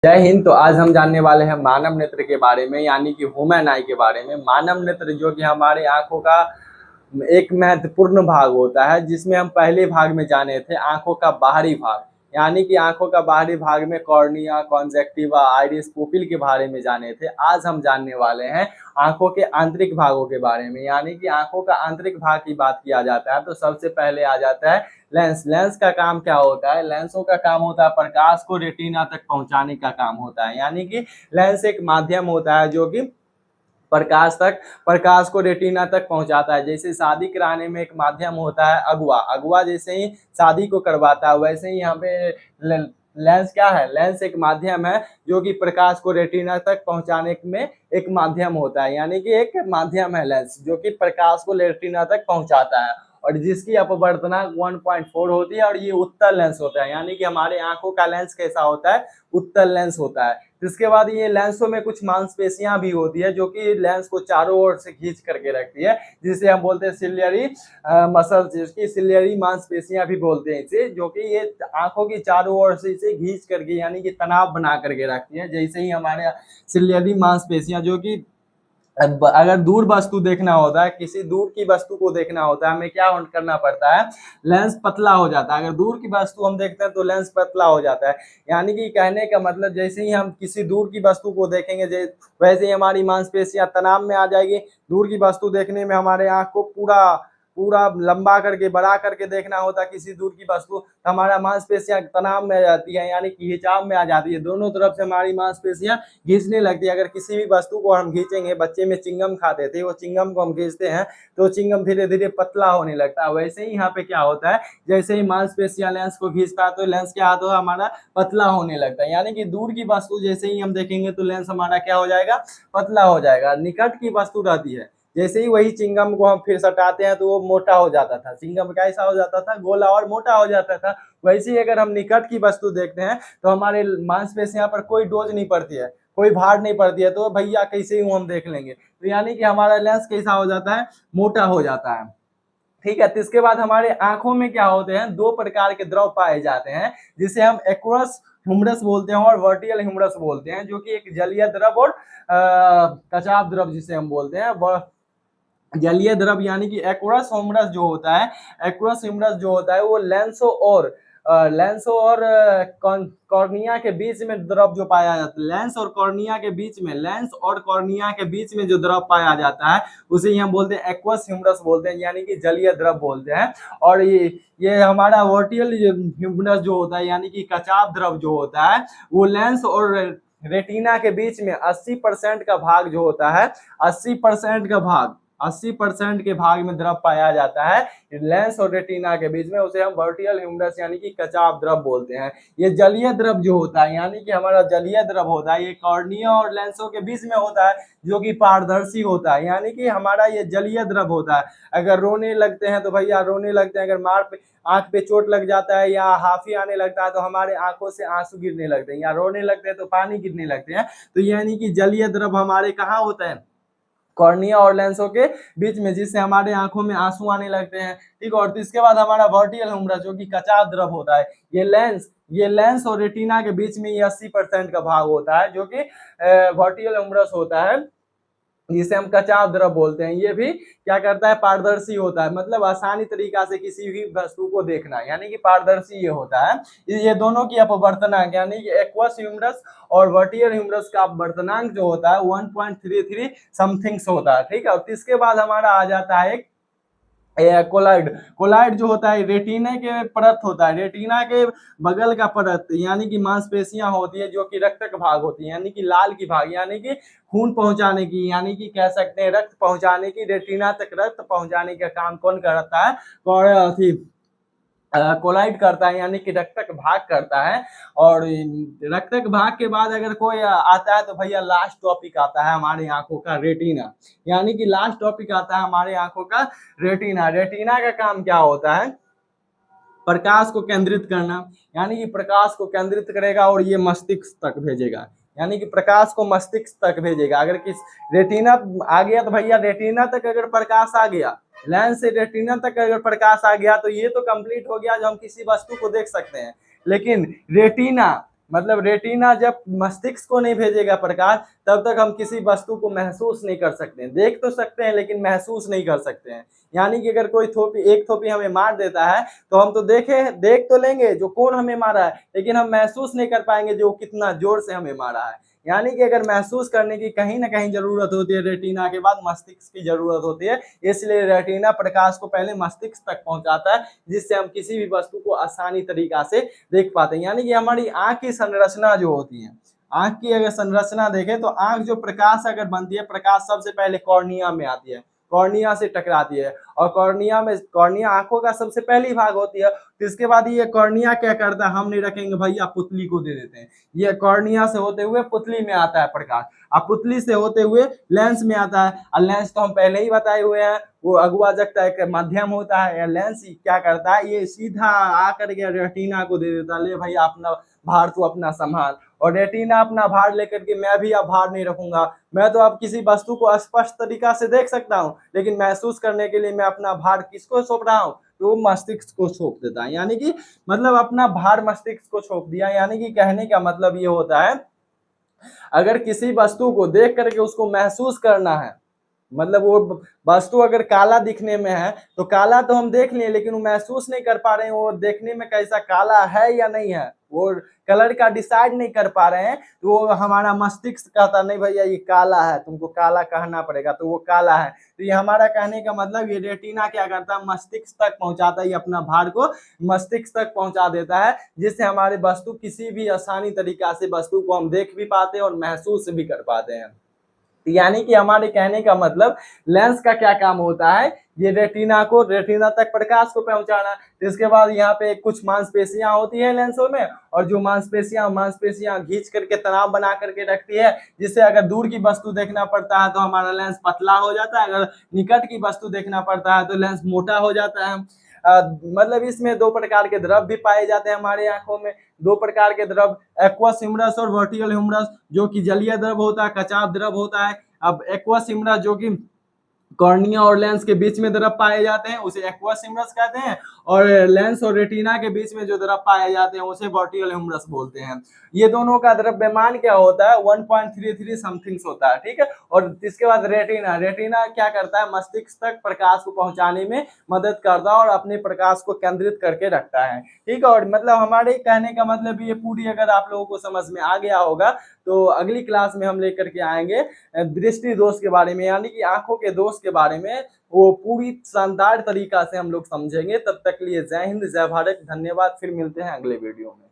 जय हिंद। तो आज हम जानने वाले हैं मानव नेत्र के बारे में, यानी कि ह्यूमन आई के बारे में। मानव नेत्र जो कि हमारे आंखों का एक महत्वपूर्ण भाग होता है, जिसमें हम पहले भाग में जाने थे आंखों का बाहरी भाग, यानी कि आंखों का बाहरी भाग में कॉर्निया, कॉन्जेक्टिवा, आइरिस, पुपिल के बारे में जाने थे। आज हम जानने वाले हैं आंखों के आंतरिक भागों के बारे में, यानी कि आंखों का आंतरिक भाग की बात किया जाता है तो सबसे पहले आ जाता है लेंस। लेंस का काम क्या होता है? लेंसों का काम होता है प्रकाश को रेटिना तक पहुंचाने का काम होता है, यानी कि लेंस एक माध्यम होता है जो कि प्रकाश को रेटिना तक पहुंचाता है। जैसे शादी कराने में एक माध्यम होता है अगुआ। अगुआ जैसे ही शादी को करवाता है, वैसे ही यहाँ पे लेंस क्या है? लेंस एक माध्यम है जो कि प्रकाश को रेटिना तक पहुंचाने में एक माध्यम होता है, यानी कि एक माध्यम है लेंस जो कि प्रकाश को रेटिना तक पहुंचाता है, और जिसकी अपवर्तनांक 1.4 होती है, और ये उत्तल लेंस होता है। यानी कि हमारे आंखों का लेंस कैसा होता है? उत्तल लेंस होता है। इसके बाद ये लेंसों में कुछ मांसपेशियां भी होती है जो कि लेंस को चारों ओर से खींच करके रखती है, जिसे हम बोलते हैं सिलियरी मसल्स, जिसकी सिलियरी मांसपेशियां भी बोलते हैं इसे, जो कि ये आंखों की चारों ओर से इसे खींच करके यानी कि तनाव बना करके रखती है। जैसे ही हमारे सिलियरी मांसपेशियां जो कि अगर दूर वस्तु देखना होता है, किसी दूर की वस्तु को देखना होता है, हमें क्या करना पड़ता है? लेंस पतला हो जाता है। अगर दूर की वस्तु हम देखते हैं तो लेंस पतला हो जाता है। यानी कि कहने का मतलब जैसे ही हम किसी दूर की वस्तु को देखेंगे, वैसे ही हमारी मांसपेशियां तनाव में आ जाएगी। दूर की वस्तु देखने में हमारे आंख को पूरा पूरा लंबा करके बड़ा करके देखना होता है किसी दूर की वस्तु, तो हमारा मांसपेशियां तनाव में आ जाती है, यानी कि खिंचाव में आ जाती है। दोनों तरफ से हमारी मांसपेशियां खींचने लगती है। अगर किसी भी वस्तु को हम खींचेंगे, बच्चे में चिंगम खाते थे, वो चिंगम को हम खींचते हैं तो चिंगम धीरे धीरे पतला होने लगता है। वैसे ही यहाँ पे क्या होता है, जैसे ही मांसपेशियां लेंस को खींचता है तो लेंस क्या होता है? हमारा पतला होने लगता है। यानी कि दूर की वस्तु जैसे ही हम देखेंगे तो लेंस हमारा क्या हो जाएगा? पतला हो जाएगा। निकट की वस्तु रहती है, जैसे ही वही चिंगम को हम फिर सटाते हैं तो वो मोटा हो जाता था। चिंगम कैसा हो जाता था? गोला और मोटा हो जाता था। वैसे ही अगर हम निकट की वस्तु देखते हैं तो हमारे मांसपेशियां पर कोई डोज नहीं पड़ती है, कोई भार नहीं पड़ती है, तो भैया कैसे ही हम देख लेंगे। तो यानी कि हमारा लेंस कैसा हो जाता है? मोटा हो जाता है। ठीक है। तो इसके बाद हमारे आंखों में क्या होते हैं? दो प्रकार के द्रव पाए जाते हैं, जिसे हम एक्वस ह्यूमरस बोलते हैं और वर्टियल ह्यूमरस बोलते हैं, जो कि एक जलीय द्रव और कचाव द्रव जिसे हम बोलते हैं। वह जलीय द्रव यानी कि एक्वस ह्यूमरस जो होता है, एक्वस ह्यूमरस जो होता है वो लेंसो और कॉर्निया के बीच में द्रव जो पाया जाता है। लेंस और कॉर्निया के बीच में, लेंस और कॉर्निया के बीच में जो द्रव पाया जाता है उसे हम बोलते हैं एक्वस ह्यूमरस बोलते हैं, यानी कि जलीय द्रव बोलते हैं। और ये हमारा वर्टियल ह्यूमरस जो होता है, यानी कि कचाव द्रव जो होता है, वो लेंस और रेटिना के बीच में 80% का भाग जो होता है, 80% का भाग, 80% के भाग में द्रव पाया जाता है लेंस और रेटिना के बीच में। उसे हम वर्टियल ह्यूमरस यानी कि कचाव द्रव बोलते हैं। ये जलीय द्रव जो होता है, यानी कि हमारा जलीय द्रव होता है, ये कॉर्निया और लेंसों के बीच में होता है, जो कि पारदर्शी होता है, यानी कि हमारा ये जलीय द्रव होता है। अगर रोने लगते हैं तो भैया रोने लगते हैं, अगर आंख पे चोट लग जाता है या हाफी आने लगता है तो हमारे आंखों से आंसू गिरने लगते हैं, या रोने लगते हैं तो पानी गिरने लगते हैं। तो यानी कि जलीय द्रव हमारे कहाँ होता है? कॉर्निया और लेंसों के बीच में, जिससे हमारे आंखों में आंसू आने लगते हैं। ठीक है। और इसके बाद हमारा वर्टियल ह्यूमरस जो कि कचाव द्रव होता है, ये लेंस और रेटिना के बीच में ये 80% का भाग होता है, जो कि वर्टियल ह्यूमरस होता है, जिसे हम कचाव द्रव बोलते हैं। ये भी क्या करता है? पारदर्शी होता है, मतलब आसानी तरीका से किसी भी वस्तु को देखना, यानी कि पारदर्शी ये होता है। ये दोनों की अपवर्तनांक यानी कि एक्वस ह्यूमरस और वर्टियल ह्यूमरस का अपवर्तनांक जो होता है 1.33 समथिंग्स होता है। ठीक है। और इसके बाद हमारा आ जाता है एक कोलाइड। कोलाइड जो होता है रेटिना के परत होता है, रेटिना के बगल का परत, यानी कि मांसपेशियां होती है जो कि रक्त का भाग होती है, यानी कि लाल की भाग, यानी कि खून पहुंचाने की, यानी कि कह सकते हैं रक्त पहुंचाने की, रेटिना तक रक्त पहुंचाने का काम कौन करता है? कोलाइड करता है, यानी कि रक्तक भाग करता है। और रक्तक भाग के बाद अगर कोई आता है तो भैया लास्ट टॉपिक आता है हमारी आंखों का रेटिना, यानी कि लास्ट टॉपिक आता है हमारी आंखों का रेटिना। रेटिना का काम क्या होता है? प्रकाश को केंद्रित करना, यानी कि प्रकाश को केंद्रित करेगा और ये मस्तिष्क तक भेजेगा, यानी कि प्रकाश को मस्तिष्क तक भेजेगा। अगर किस रेटिना आ गया तो भैया रेटिना तक अगर प्रकाश आ गया, लेंस से रेटिना तक अगर प्रकाश आ गया तो ये तो कंप्लीट हो गया जो हम किसी वस्तु को देख सकते हैं। लेकिन रेटिना मतलब रेटिना जब मस्तिष्क को नहीं भेजेगा प्रकाश, तब तक हम किसी वस्तु को महसूस नहीं कर सकते हैं। देख तो सकते हैं लेकिन महसूस नहीं कर सकते हैं। यानी कि अगर कोई एक थोपी हमें मार देता है तो हम तो देख तो लेंगे जो कौन हमें मारा है, लेकिन हम महसूस नहीं कर पाएंगे जो कितना जोर से हमें मारा है। यानी कि अगर महसूस करने की कहीं ना कहीं जरूरत होती है, रेटिना के बाद मस्तिष्क की जरूरत होती है। इसलिए रेटिना प्रकाश को पहले मस्तिष्क तक पहुंचाता है, जिससे हम किसी भी वस्तु को आसानी तरीका से देख पाते हैं। यानी कि हमारी आंख की संरचना जो होती है, आंख की अगर संरचना देखें तो आंख जो प्रकाश अगर बनती है, प्रकाश सबसे पहले कॉर्निया में आती है, कॉर्निया से टकराती है, और कॉर्निया आंखों का सबसे पहली भाग होती है। तो इसके बाद ये कॉर्निया क्या करता है, हम नहीं रखेंगे भैया, पुतली को दे देते हैं। ये कॉर्निया से होते हुए पुतली में आता है प्रकाश, अब पुतली से होते हुए लेंस में आता है। और लेंस तो हम पहले ही बताए हुए हैं, वो अगुआ जगता एक माध्यम होता है। लेंस क्या करता है, ये सीधा आकर के रेटिना को दे देता है, ले भाई अपना भार तू अपना संभाल। और रेटिना अपना भार लेकर के, मैं भी अब भार नहीं रखूंगा, मैं तो अब किसी वस्तु को स्पष्ट तरीका से देख सकता हूँ, लेकिन महसूस करने के लिए मैं अपना भार किसको सौंप रहा हूँ, तो वो मस्तिष्क को सौंप देता है। यानी कि मतलब अपना भार मस्तिष्क को सौंप दिया। यानी कि कहने का मतलब ये होता है, अगर किसी वस्तु को देख करके उसको महसूस करना है, मतलब वो वस्तु अगर काला दिखने में है तो काला तो हम देख लिए, लेकिन वो महसूस नहीं कर पा रहे हैं वो देखने में कैसा काला है या नहीं है, वो कलर का डिसाइड नहीं कर पा रहे हैं। तो वो हमारा मस्तिष्क कहता नहीं भैया ये काला है, तुमको काला कहना पड़ेगा, तो वो काला है। तो ये हमारा कहने का मतलब, ये रेटिना क्या करता है, मस्तिष्क तक पहुंचाता है, अपना भार को मस्तिष्क तक पहुंचा देता है, जिससे हमारे वस्तु किसी भी आसानी तरीका से वस्तु को हम देख भी पाते हैं और महसूस भी कर पाते हैं। यानी कि हमारे कहने का मतलब, लेंस का क्या काम होता है, ये रेटिना तक प्रकाश को पहुंचाना। इसके बाद यहाँ पे कुछ मांसपेशियां होती है लेंसों में, और जो मांसपेशियां खींच करके तनाव बना करके रखती है, जिससे अगर दूर की वस्तु देखना पड़ता है तो हमारा लेंस पतला हो जाता है, अगर निकट की वस्तु देखना पड़ता है तो लेंस मोटा हो जाता है। मतलब इसमें दो प्रकार के द्रव भी पाए जाते हैं हमारे आंखों में, दो प्रकार के द्रव, एक्वस ह्यूमरस और वर्टिकल ह्यूमरस, जो कि जलीय द्रव होता है, कचाव द्रव होता है। अब एक्वस ह्यूमरस जो कि कॉर्निया और लेंस के बीच में द्रव पाए जाते हैं, उसे एक्वस ह्यूमरस कहते हैं, और लेंस और रेटिना के बीच में जो द्रव पाए जाते हैं उसे वर्टिकल ह्यूमरस बोलते हैं। ये दोनों का द्रव्यमान क्या होता है, 1.33 समथिंग्स होता है, ठीक है। और इसके बाद रेटिना क्या करता है, मस्तिष्क तक प्रकाश को पहुंचाने में मदद करता है और अपने प्रकाश को केंद्रित करके रखता है, ठीक है। और मतलब हमारे कहने का मतलब ये पूरी अगर आप लोगों को समझ में आ गया होगा, तो अगली क्लास में हम लेकर के आएंगे दृष्टि दोष के बारे में, यानी कि आंखों के दोष के बारे में, वो पूरी शानदार तरीका से हम लोग समझेंगे। तब तक लिए जय हिंद, जय भारत, धन्यवाद। फिर मिलते हैं अगले वीडियो में।